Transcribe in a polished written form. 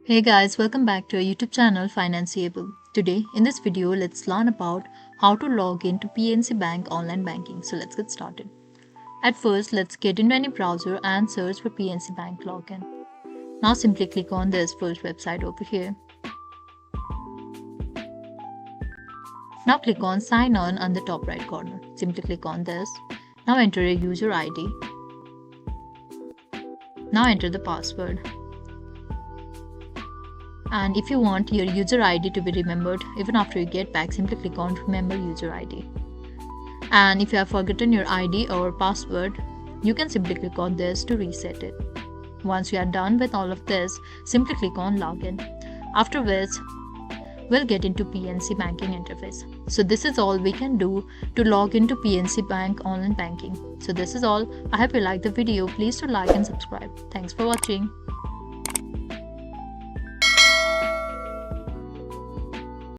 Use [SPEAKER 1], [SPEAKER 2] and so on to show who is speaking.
[SPEAKER 1] Hey guys, welcome back to our YouTube channel Financeable. Today in this video, let's learn about how to log into PNC Bank online banking. So let's get started. At first, let's get into any browser and search for PNC Bank login. Now simply click on this first website over here. Now click on sign on the top right corner. Simply click on this. Now enter a user ID. Now enter the password. And if you want your user ID to be remembered even after you get back, simply click on remember user ID. And if you have forgotten your ID or password, you can simply click on this to reset it. Once you are done with all of this, simply click on login. After which, we'll get into PNC banking interface. So this is all we can do to log into PNC Bank online banking. So this is all. I hope you liked the video. Please do like and subscribe. Thanks for watching.